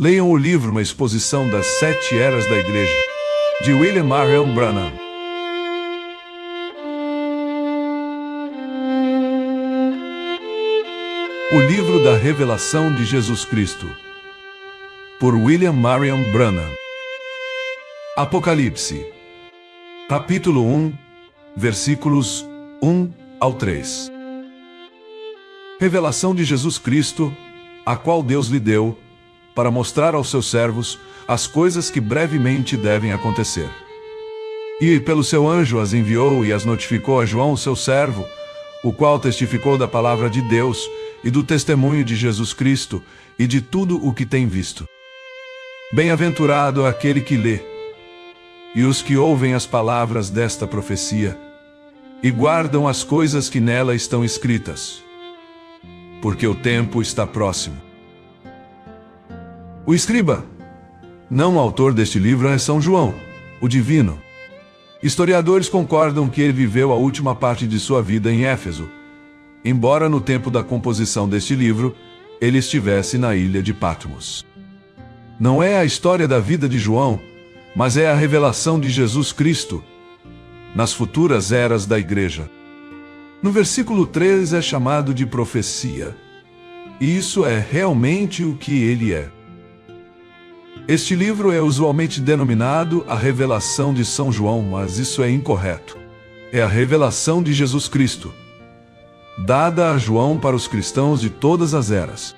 Leiam o livro Uma Exposição das 7 Eras da Igreja, de William Marion Branham. O livro da Revelação de Jesus Cristo, por William Marion Branham. Apocalipse, capítulo 1, versículos 1 ao 3. Revelação de Jesus Cristo, a qual Deus lhe deu, para mostrar aos seus servos as coisas que brevemente devem acontecer. E pelo seu anjo as enviou e as notificou a João, seu servo, o qual testificou da palavra de Deus e do testemunho de Jesus Cristo e de tudo o que tem visto. Bem-aventurado aquele que lê, e os que ouvem as palavras desta profecia, e guardam as coisas que nela estão escritas, porque o tempo está próximo. O escriba, não o autor deste livro, é São João, o divino. Historiadores concordam que ele viveu a última parte de sua vida em Éfeso, embora no tempo da composição deste livro, ele estivesse na ilha de Patmos. Não é a história da vida de João, mas é a revelação de Jesus Cristo nas futuras eras da Igreja. No versículo 3 é chamado de profecia, e isso é realmente o que ele é. Este livro é usualmente denominado a Revelação de São João, mas isso é incorreto. É a revelação de Jesus Cristo, dada a João para os cristãos de todas as eras.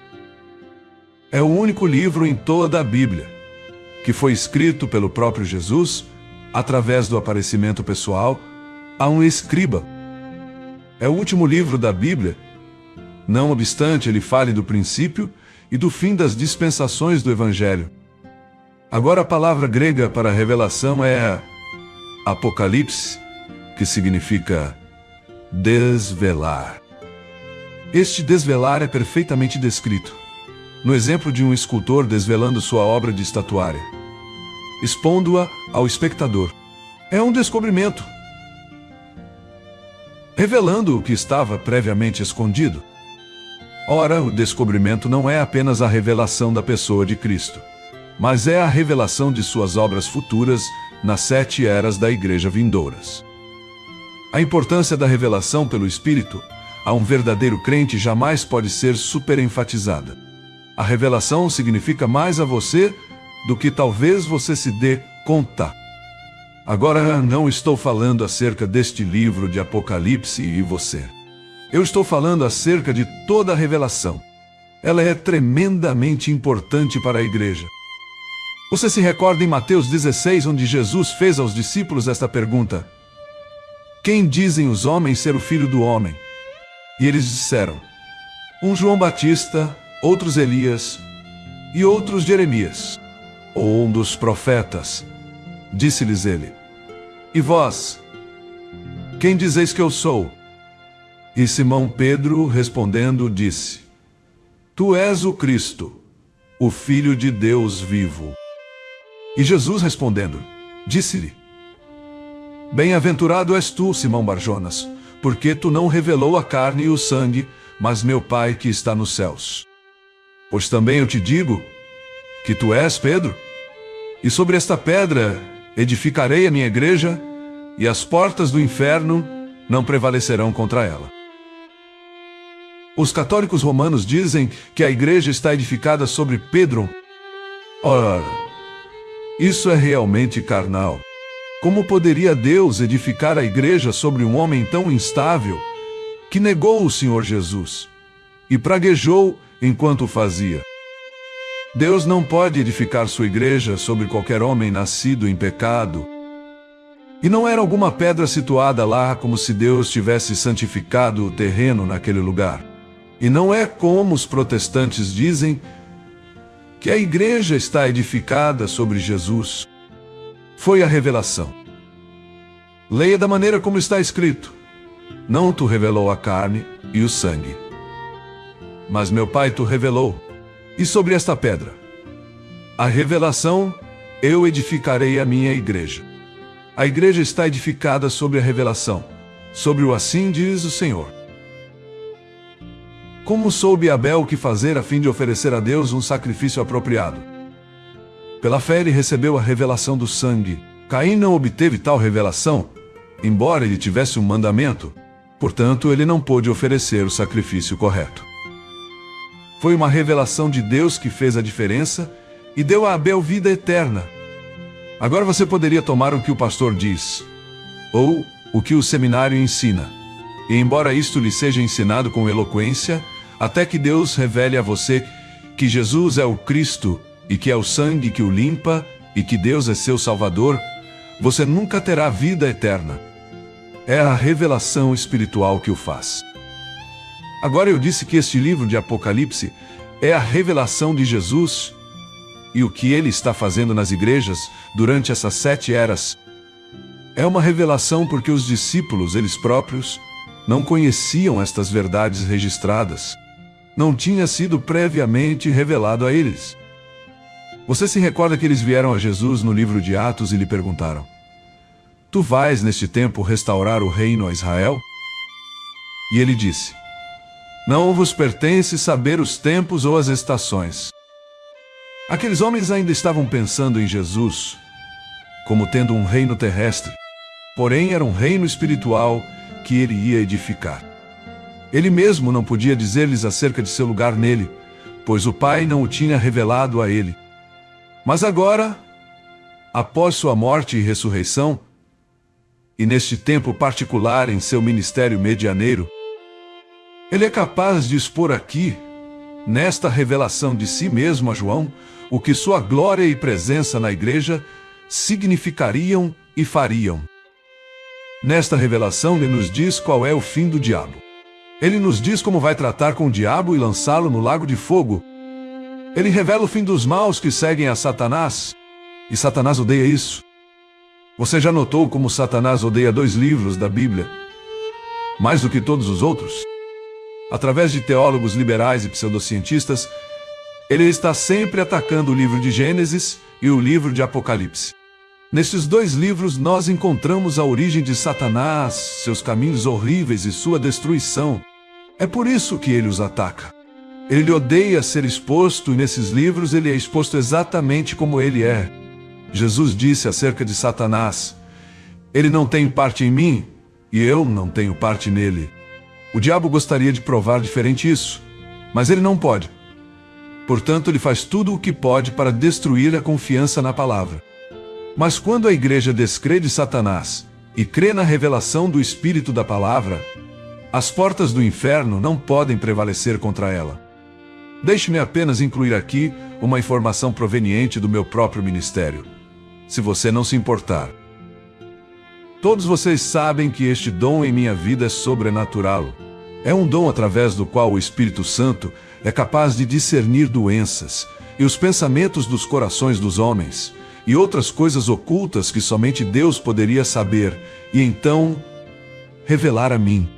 É o único livro em toda a Bíblia que foi escrito pelo próprio Jesus, através do aparecimento pessoal, a um escriba. É o último livro da Bíblia, não obstante ele fale do princípio e do fim das dispensações do Evangelho. Agora a palavra grega para revelação é apocalipse, que significa desvelar. Este desvelar é perfeitamente descrito no exemplo de um escultor desvelando sua obra de estatuária, expondo-a ao espectador. É um descobrimento, revelando o que estava previamente escondido. Ora, o descobrimento não é apenas a revelação da pessoa de Cristo, mas é a revelação de suas obras futuras nas 7 eras da Igreja vindouras. A importância da revelação pelo Espírito a um verdadeiro crente jamais pode ser superenfatizada. A revelação significa mais a você do que talvez você se dê conta. Agora, não estou falando acerca deste livro de Apocalipse e você. Eu estou falando acerca de toda a revelação. Ela é tremendamente importante para a Igreja. Você se recorda em Mateus 16, onde Jesus fez aos discípulos esta pergunta: quem dizem os homens ser o Filho do Homem? E eles disseram: um João Batista, outros Elias e outros Jeremias, ou um dos profetas. Disse-lhes ele: e vós, quem dizeis que eu sou? E Simão Pedro, respondendo, disse: tu és o Cristo, o Filho de Deus vivo. E Jesus respondendo, disse-lhe: bem-aventurado és tu, Simão Barjonas, porque tu não revelou a carne e o sangue, mas meu Pai que está nos céus. Pois também eu te digo que tu és Pedro, e sobre esta pedra edificarei a minha igreja, e as portas do inferno não prevalecerão contra ela. Os católicos romanos dizem que a igreja está edificada sobre Pedro. Ora, isso é realmente carnal. Como poderia Deus edificar a igreja sobre um homem tão instável, que negou o Senhor Jesus e praguejou enquanto o fazia? Deus não pode edificar sua igreja sobre qualquer homem nascido em pecado. E não era alguma pedra situada lá como se Deus tivesse santificado o terreno naquele lugar. E não é como os protestantes dizem que a igreja está edificada sobre Jesus. Foi a revelação. Leia da maneira como está escrito: não tu revelou a carne e o sangue, mas meu Pai tu revelou. E sobre esta pedra, a revelação, eu edificarei a minha igreja. A igreja está edificada sobre a revelação, sobre o assim diz o Senhor. Como soube Abel o que fazer a fim de oferecer a Deus um sacrifício apropriado? Pela fé ele recebeu a revelação do sangue. Caim não obteve tal revelação, embora ele tivesse um mandamento. Portanto, ele não pôde oferecer o sacrifício correto. Foi uma revelação de Deus que fez a diferença e deu a Abel vida eterna. Agora você poderia tomar o que o pastor diz, ou o que o seminário ensina, e embora isto lhe seja ensinado com eloquência, até que Deus revele a você que Jesus é o Cristo, e que é o sangue que o limpa, e que Deus é seu Salvador, você nunca terá vida eterna. É a revelação espiritual que o faz. Agora eu disse que este livro de Apocalipse é a revelação de Jesus e o que ele está fazendo nas igrejas durante essas 7 eras. É uma revelação porque os discípulos, eles próprios, não conheciam estas verdades registradas. Não tinha sido previamente revelado a eles. Você se recorda que eles vieram a Jesus no livro de Atos e lhe perguntaram: Tu vais neste tempo restaurar o reino a Israel? E ele disse: Não vos pertence saber os tempos ou as estações. Aqueles homens ainda estavam pensando em Jesus como tendo um reino terrestre, porém era um reino espiritual que ele ia edificar. Ele mesmo não podia dizer-lhes acerca de seu lugar nele, pois o Pai não o tinha revelado a ele. Mas agora, após sua morte e ressurreição, e neste tempo particular em seu ministério medianeiro, ele é capaz de expor aqui, nesta revelação de si mesmo a João, o que sua glória e presença na igreja significariam e fariam. Nesta revelação ele nos diz qual é o fim do diabo. Ele nos diz como vai tratar com o diabo e lançá-lo no lago de fogo. Ele revela o fim dos maus que seguem a Satanás, e Satanás odeia isso. Você já notou como Satanás odeia 2 livros da Bíblia, mais do que todos os outros? Através de teólogos liberais e pseudocientistas, ele está sempre atacando o livro de Gênesis e o livro de Apocalipse. Nestes 2 livros nós encontramos a origem de Satanás, seus caminhos horríveis e sua destruição. É por isso que ele os ataca. Ele odeia ser exposto e nesses livros ele é exposto exatamente como ele é. Jesus disse acerca de Satanás: Ele não tem parte em mim e eu não tenho parte nele. O diabo gostaria de provar diferente isso, mas ele não pode. Portanto, ele faz tudo o que pode para destruir a confiança na palavra. Mas quando a igreja descrê de Satanás e crê na revelação do Espírito da palavra, as portas do inferno não podem prevalecer contra ela. Deixe-me apenas incluir aqui uma informação proveniente do meu próprio ministério, se você não se importar. Todos vocês sabem que este dom em minha vida é sobrenatural. É um dom através do qual o Espírito Santo é capaz de discernir doenças e os pensamentos dos corações dos homens, e outras coisas ocultas que somente Deus poderia saber, e então revelar a mim.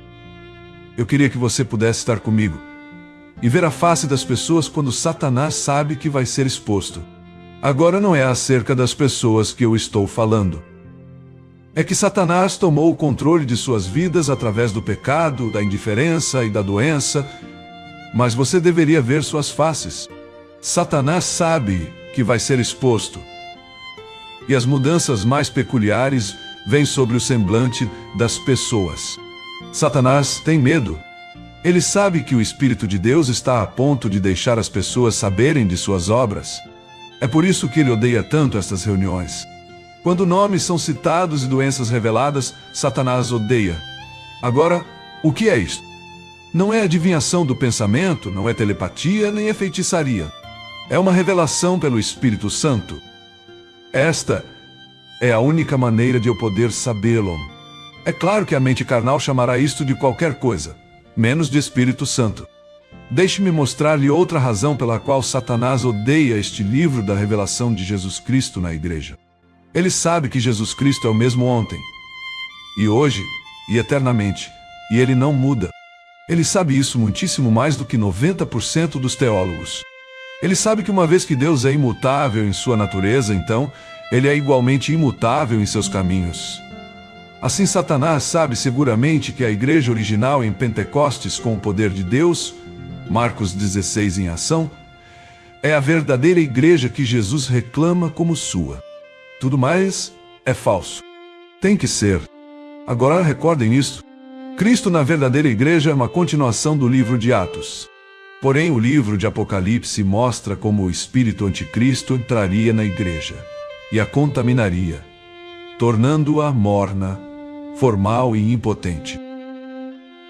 Eu queria que você pudesse estar comigo e ver a face das pessoas quando Satanás sabe que vai ser exposto. Agora não é acerca das pessoas que eu estou falando. É que Satanás tomou o controle de suas vidas através do pecado, da indiferença e da doença, mas você deveria ver suas faces. Satanás sabe que vai ser exposto. E as mudanças mais peculiares vêm sobre o semblante das pessoas. Satanás tem medo. Ele sabe que o Espírito de Deus está a ponto de deixar as pessoas saberem de suas obras. É por isso que ele odeia tanto estas reuniões. Quando nomes são citados e doenças reveladas, Satanás odeia. Agora, o que é isto? Não é adivinhação do pensamento, não é telepatia, nem é feitiçaria. É uma revelação pelo Espírito Santo. Esta é a única maneira de eu poder sabê-lo. É claro que a mente carnal chamará isto de qualquer coisa, menos de Espírito Santo. Deixe-me mostrar-lhe outra razão pela qual Satanás odeia este livro da revelação de Jesus Cristo na igreja. Ele sabe que Jesus Cristo é o mesmo ontem, e hoje, e eternamente, e ele não muda. Ele sabe isso muitíssimo mais do que 90% dos teólogos. Ele sabe que uma vez que Deus é imutável em sua natureza, então, ele é igualmente imutável em seus caminhos. Assim, Satanás sabe seguramente que a igreja original em Pentecostes com o poder de Deus, Marcos 16 em ação, É a verdadeira igreja que Jesus reclama como sua. Tudo mais é falso. Tem que ser. Agora recordem isso. Cristo na verdadeira igreja é uma continuação do livro de Atos. Porém, o livro de Apocalipse mostra como o espírito anticristo entraria na igreja e a contaminaria, tornando-a morna, formal e impotente.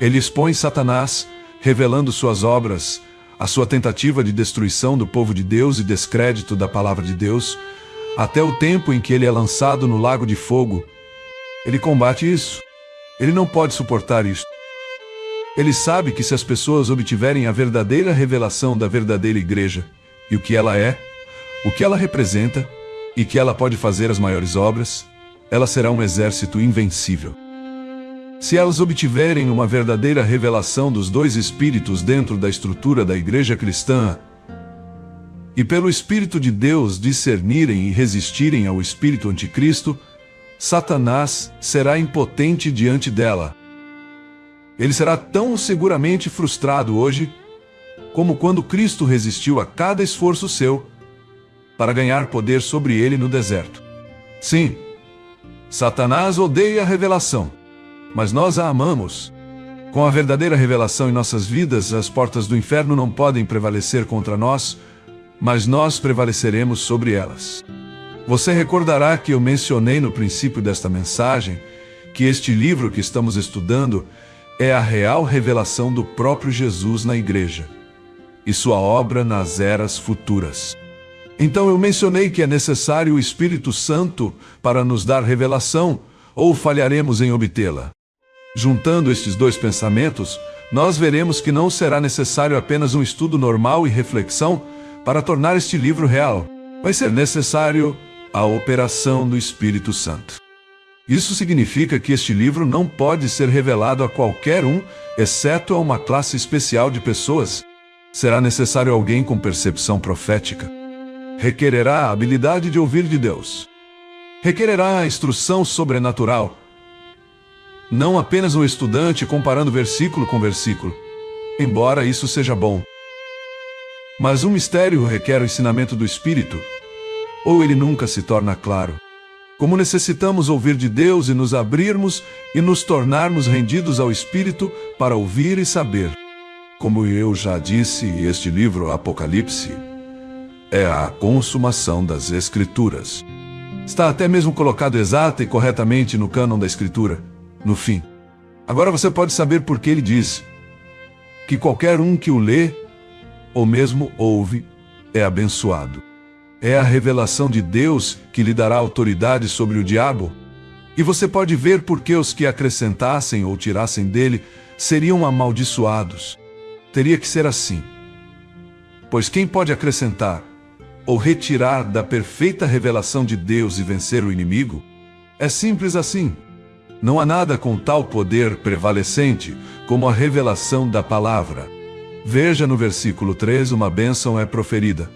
Ele expõe Satanás, revelando suas obras, a sua tentativa de destruição do povo de Deus e descrédito da palavra de Deus, até o tempo em que ele é lançado no lago de fogo. Ele combate isso. Ele não pode suportar isso. Ele sabe que se as pessoas obtiverem a verdadeira revelação da verdadeira igreja, e o que ela é, o que ela representa, e que ela pode fazer as maiores obras, ela será um exército invencível. Se elas obtiverem uma verdadeira revelação dos dois espíritos dentro da estrutura da igreja cristã, e pelo Espírito de Deus discernirem e resistirem ao espírito anticristo, Satanás será impotente diante dela. Ele será tão seguramente frustrado hoje, como quando Cristo resistiu a cada esforço seu para ganhar poder sobre ele no deserto. Sim, Satanás odeia a revelação, mas nós a amamos. Com a verdadeira revelação em nossas vidas, as portas do inferno não podem prevalecer contra nós, mas nós prevaleceremos sobre elas. Você recordará que eu mencionei no princípio desta mensagem que este livro que estamos estudando é a real revelação do próprio Jesus na igreja e sua obra nas eras futuras. Então eu mencionei que é necessário o Espírito Santo para nos dar revelação, ou falharemos em obtê-la. Juntando estes dois pensamentos, nós veremos que não será necessário apenas um estudo normal e reflexão para tornar este livro real. Vai ser necessário a operação do Espírito Santo. Isso significa que este livro não pode ser revelado a qualquer um, exceto a uma classe especial de pessoas. Será necessário alguém com percepção profética. Requererá a habilidade de ouvir de Deus. Requererá a instrução sobrenatural. Não apenas um estudante comparando versículo com versículo, embora isso seja bom. Mas um mistério requer o ensinamento do Espírito, ou ele nunca se torna claro. Como necessitamos ouvir de Deus e nos abrirmos e nos tornarmos rendidos ao Espírito para ouvir e saber. Como eu já disse, este livro, Apocalipse, é a consumação das Escrituras. Está até mesmo colocado exata e corretamente no cânon da Escritura, no fim. Agora você pode saber por que ele diz que qualquer um que o lê, ou mesmo ouve, é abençoado. É a revelação de Deus que lhe dará autoridade sobre o diabo. E você pode ver por que os que acrescentassem ou tirassem dele seriam amaldiçoados. Teria que ser assim. Pois quem pode acrescentar ou retirar da perfeita revelação de Deus e vencer o inimigo? É simples assim. Não há nada com tal poder prevalecente como a revelação da palavra. Veja no versículo 3, uma bênção é proferida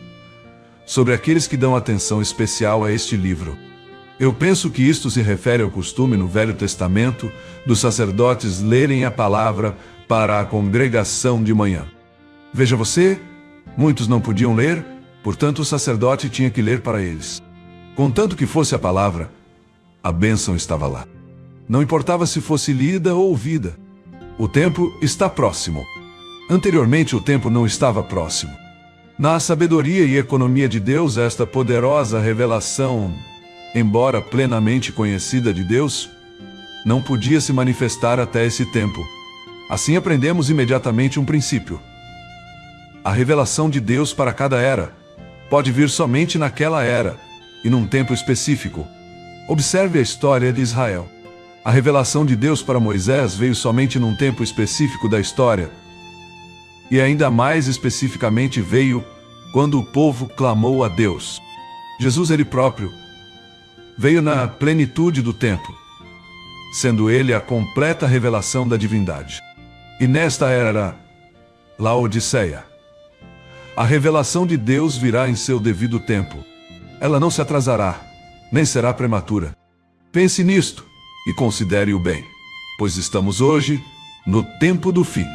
sobre aqueles que dão atenção especial a este livro. Eu penso que isto se refere ao costume no Velho Testamento dos sacerdotes lerem a palavra para a congregação de manhã. Veja você, muitos não podiam ler, portanto o sacerdote tinha que ler para eles. Contanto que fosse a palavra, a bênção estava lá. Não importava se fosse lida ou ouvida. O tempo está próximo. Anteriormente o tempo não estava próximo. Na sabedoria e economia de Deus, esta poderosa revelação, embora plenamente conhecida de Deus, não podia se manifestar até esse tempo. Assim aprendemos imediatamente um princípio. A revelação de Deus para cada era pode vir somente naquela era e num tempo específico. Observe a história de Israel. A revelação de Deus para Moisés veio somente num tempo específico da história. E ainda mais especificamente veio quando o povo clamou a Deus. Jesus ele próprio veio na plenitude do tempo, sendo ele a completa revelação da divindade. E nesta era Laodiceia, a revelação de Deus virá em seu devido tempo. Ela não se atrasará, nem será prematura. Pense nisto e considere-o bem, pois estamos hoje no tempo do fim.